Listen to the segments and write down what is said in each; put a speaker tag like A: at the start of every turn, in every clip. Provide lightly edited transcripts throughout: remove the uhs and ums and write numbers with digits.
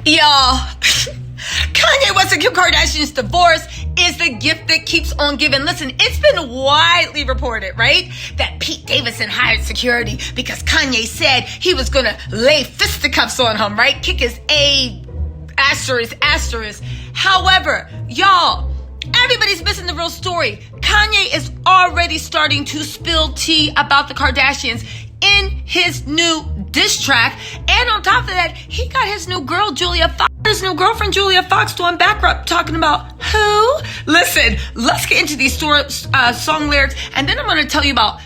A: Y'all, Kanye West and Kim Kardashian's divorce is the gift that keeps on giving. Listen, it's been widely reported, right, that Pete Davidson hired security because Kanye said he was going to lay fisticuffs on him, right? Kick his A***. However, y'all, everybody's missing the real story. Kanye is already starting to spill tea about the Kardashians in his new diss track. And on top of that, he got his new girl, his new girlfriend, Julia Fox, doing backup talking about who? Listen, let's get into these song lyrics. And then I'm going to tell you about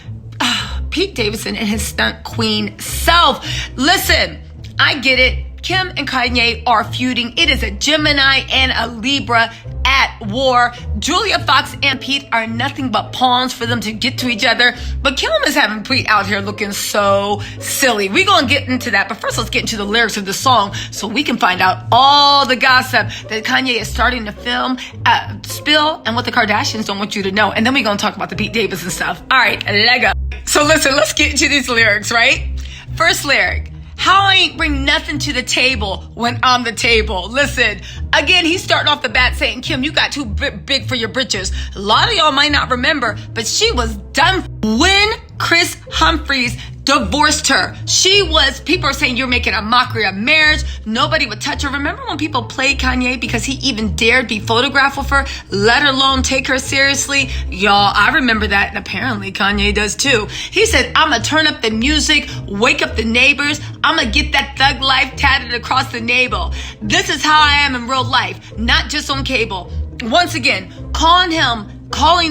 A: Pete Davidson and his stunt queen self. Listen, I get it. Kim and Kanye are feuding. It is a Gemini and a Libra at war. Julia Fox and Pete are nothing but pawns for them to get to each other. But Kim is having Pete out here looking so silly. We're going to get into that. But first, let's get into the lyrics of the song so we can find out all the gossip that Kanye is starting to spill and what the Kardashians don't want you to know. And then we're going to talk about the Pete Davidson stuff. All right, Lego. So listen, let's get into these lyrics, right? First lyric. How I ain't bring nothing to the table when I'm the table. Listen, again, he's starting off the bat saying, Kim, you got too big for your britches. A lot of y'all might not remember, but she was done when Kris Humphries divorced her. People are saying you're making a mockery of marriage. Nobody would touch her. Remember when people played Kanye because he even dared be photographed with her, let alone take her seriously? Y'all, I remember that, and apparently Kanye does too. He said, I'ma turn up the music, wake up the neighbors, I'ma get that thug life tatted across the navel. This is how I am in real life, not just on cable. Once again, calling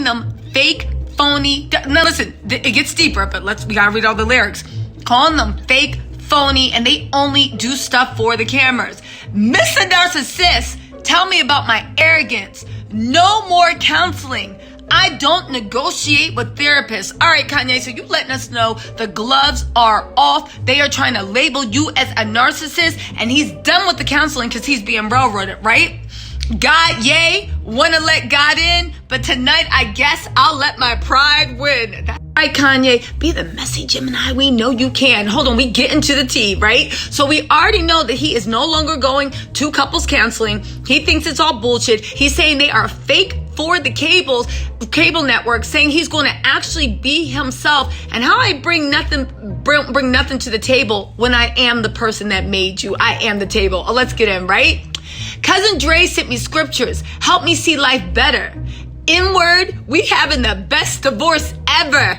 A: them fake, phony. Now listen, it gets deeper, but we gotta read all the lyrics. Calling them fake, phony, and they only do stuff for the cameras. Mr. Narcissist, tell me about my arrogance. No more counseling. I don't negotiate with therapists. All right, Kanye, so you letting us know the gloves are off. They are trying to label you as a narcissist, and he's done with the counseling because he's being railroaded, right? God, yay, want to let God in, but tonight I guess I'll let my pride win. That's right, Kanye, be the messy Gemini we know you can. Hold on, we get into the tea, right? So we already know that he is no longer going to couples counseling. He thinks it's all bullshit. He's saying they are fake for the cable network, saying he's going to actually be himself. And how I bring nothing to the table when I am the person that made you. I am the table. Let's get in, right? Cousin Dre sent me scriptures. Help me see life better. Inward, we having the best divorce ever.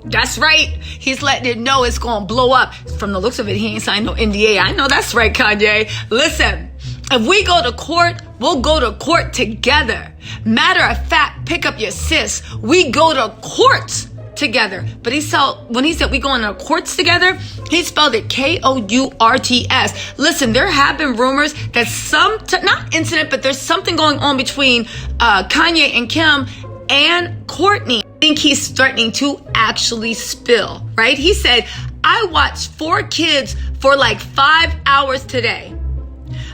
A: That's right. He's letting it know it's going to blow up. From the looks of it, he ain't signed no NDA. I know that's right, Kanye. Listen, if we go to court, we'll go to court together. Matter of fact, pick up your sis. We go to court together. But when he said we going to courts together, he spelled it Kourts. Listen, there have been rumors that not incident, but there's something going on between Kanye and Kim and Kourtney. I think he's starting to actually spill, right? He said, I watched 4 kids for like 5 hours today,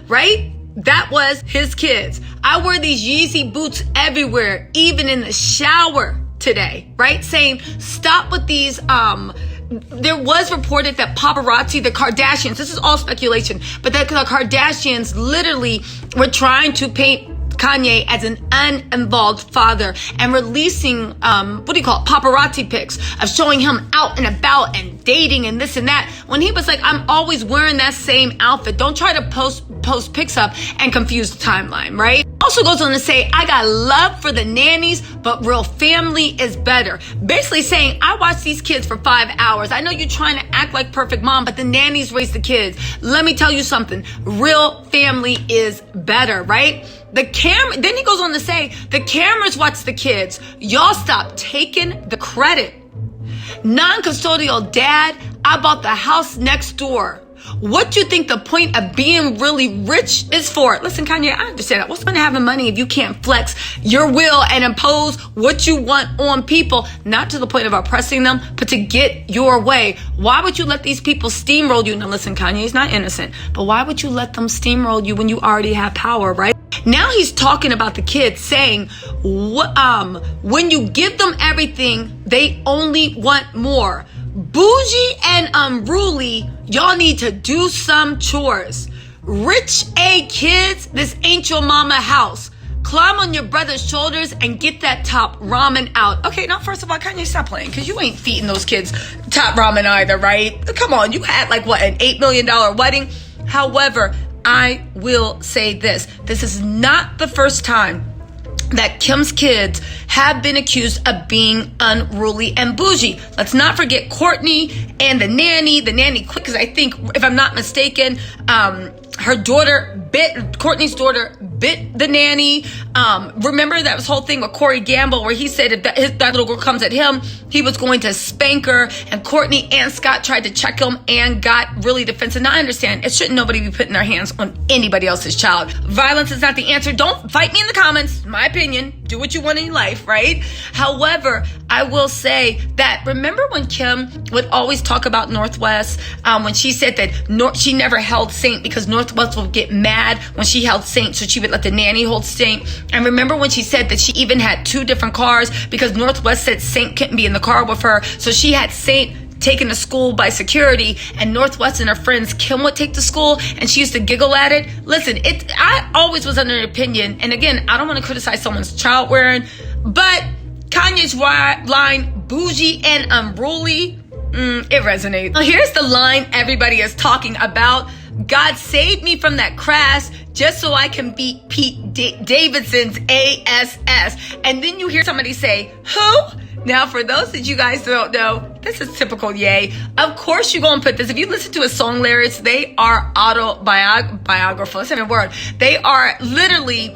A: right? That was his kids. I wear these Yeezy boots everywhere, even in the shower today, right? Saying, stop with these, there was reported that paparazzi, the Kardashians, this is all speculation, but that the Kardashians literally were trying to paint Kanye as an uninvolved father and releasing, paparazzi pics of showing him out and about and dating and this and that, when he was like, I'm always wearing that same outfit. Don't try to post pics up and confuse the timeline, right? Also goes on to say, I got love for the nannies, but real family is better. Basically saying, I watched these kids for 5 hours. I know you're trying to act like perfect mom, but the nannies raise the kids. Let me tell you something. Real family is better, right? Then he goes on to say, the cameras watch the kids. Y'all stop taking the credit. Non-custodial dad, I bought the house next door. What do you think the point of being really rich is for? Listen, Kanye, I understand that. What's going to having money if you can't flex your will and impose what you want on people, not to the point of oppressing them, but to get your way? Why would you let these people steamroll you? Now, listen, Kanye's not innocent, but why would you let them steamroll you when you already have power, right? Now he's talking about the kids, saying, when you give them everything, they only want more. Boujee and Unruly, y'all need to do some chores. Rich A kids, this ain't your mama house. Climb on your brother's shoulders and get that top ramen out. Okay, now first of all, Kanye, stop playing, because you ain't feeding those kids top ramen either, right? Come on, you had like what, an $8 million wedding? However, I will say this. This is not the first time that Kim's kids have been accused of being unruly and bougie. Let's not forget Courtney and the nanny quit, because I think, if I'm not mistaken, Courtney's daughter bit the nanny. Remember that whole thing with Corey Gamble, where he said if that little girl comes at him, he was going to spank her. And Courtney and Scott tried to check him and got really defensive. Now, I understand, it shouldn't nobody be putting their hands on anybody else's child. Violence is not the answer. Don't fight me in the comments. My opinion. Do what you want in life, right? However, I will say that, remember when Kim would always talk about Northwest, when she said that she never held Saint because Northwest would get mad when she held Saint, so she would let the nanny hold Saint. And remember when she said that she even had 2 different cars because Northwest said Saint couldn't be in the car with her, so she had Saint taken to school by security, and Northwest and her friends Kim would take to school, and she used to giggle at it. Listen, I always was under an opinion, and again, I don't want to criticize someone's child wearing, but Kanye's line, Boujee and Unruly, it resonates. Now here's the line everybody is talking about. God saved me from that crash just so I can beat Pete Davidson's ASS. And then you hear somebody say, who? Now, for those that you guys don't know, this is typical Ye. Of course you're going to put this. If you listen to his song lyrics, they are autobiographical. That's a word. They are literally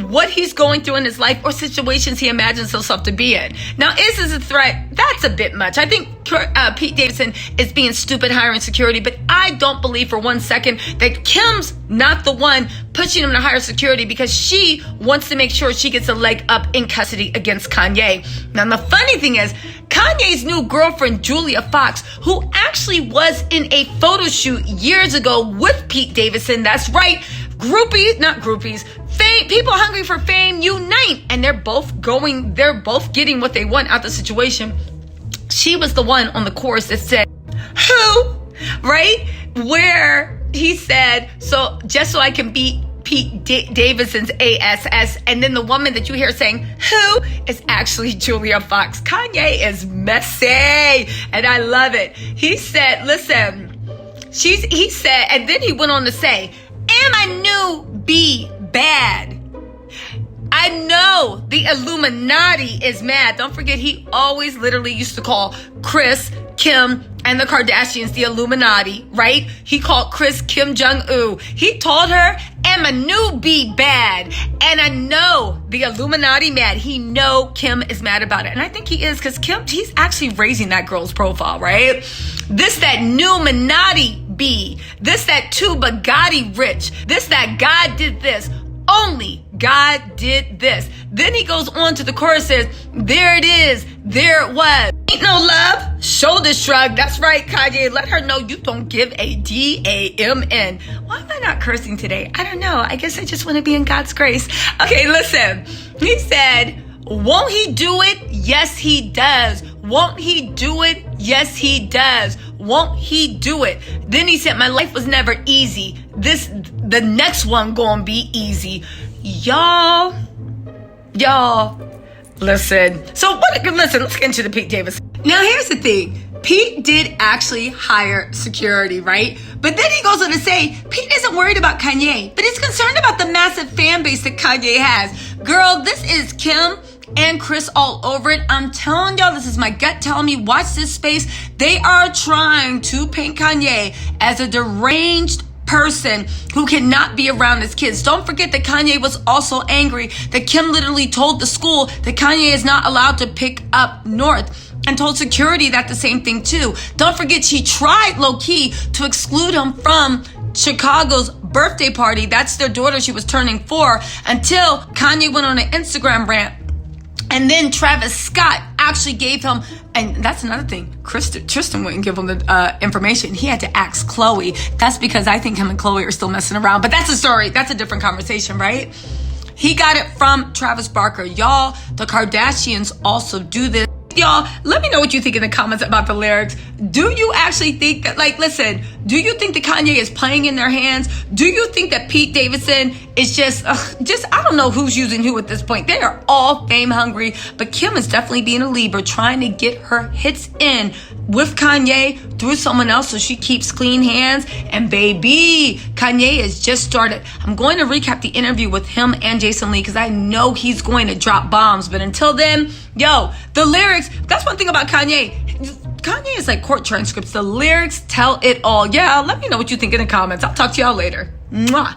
A: what he's going through in his life or situations he imagines himself to be in. Now, is this a threat? That's a bit much. I think Pete Davidson is being stupid hiring security, but I don't believe for 1 second that Kim's not the one pushing him to hire security, because she wants to make sure she gets a leg up in custody against Kanye. Now, the funny thing is, Kanye's new girlfriend, Julia Fox, who actually was in a photo shoot years ago with Pete Davidson, that's right, people hungry for fame unite, and they're both getting what they want out the situation. She was the one on the chorus that said, who? Right? Where he said, so just so I can beat Pete Davidson's ASS, and then the woman that you hear saying who is actually Julia Fox. Kanye is messy, and I love it. He said, listen, he said, and then he went on to say, am I new be bad? I know the Illuminati is mad. Don't forget, he always literally used to call Kris, Kim, and the Kardashians the Illuminati, right? He called Kris Kim Jong-un. He told her, am a new be bad. And I know the Illuminati mad. He know Kim is mad about it. And I think he is, because Kim, he's actually raising that girl's profile, right? This that new Minati be. This that two Bugatti rich. This that God did this. Only God did this. Then he goes on to the chorus, says, there it is, there it was. Ain't no love, shoulder shrug. That's right, Kanye. Let her know you don't give a D-A-M-N. Why am I not cursing today? I don't know. I guess I just want to be in God's grace. Okay, listen. He said, won't he do it? Yes, he does. Won't he do it? Yes, he does. Won't he do it? Then he said, my life was never easy. The next one gonna be easy. Y'all, listen. So listen, let's get into the Pete Davidson. Now here's the thing. Pete did actually hire security, right? But then he goes on to say, Pete isn't worried about Kanye, but he's concerned about the massive fan base that Kanye has. Girl, this is Kim and Kris all over it. I'm telling y'all, this is my gut telling me, watch this space. They are trying to paint Kanye as a deranged person who cannot be around his kids. Don't forget that Kanye was also angry that Kim literally told the school that Kanye is not allowed to pick up North, and told security that the same thing too. Don't forget, she tried low-key to exclude him from Chicago's birthday party. That's their daughter. She was turning 4, until Kanye went on an Instagram rant. And then Travis Scott actually gave him, and that's another thing, Tristan wouldn't give him the information. He had to ask Chloe. That's because I think him and Chloe are still messing around. But that's a story. That's a different conversation, right? He got it from Travis Barker. Y'all, the Kardashians also do this. Y'all, let me know what you think in the comments about the lyrics. Do you actually think that, listen, Do you think that Kanye is playing in their hands? Do you think that Pete Davidson is just I don't know who's using who at this point. They are all fame hungry, but Kim is definitely being a Libra, trying to get her hits in with Kanye through someone else so she keeps clean hands. And baby, Kanye has just started. I'm going to recap the interview with him and Jason Lee because I know he's going to drop bombs. But until then, yo, the lyrics, that's one thing about Kanye. Kanye is like court transcripts. The lyrics tell it all. Yeah, let me know what you think in the comments. I'll talk to y'all later. Mwah.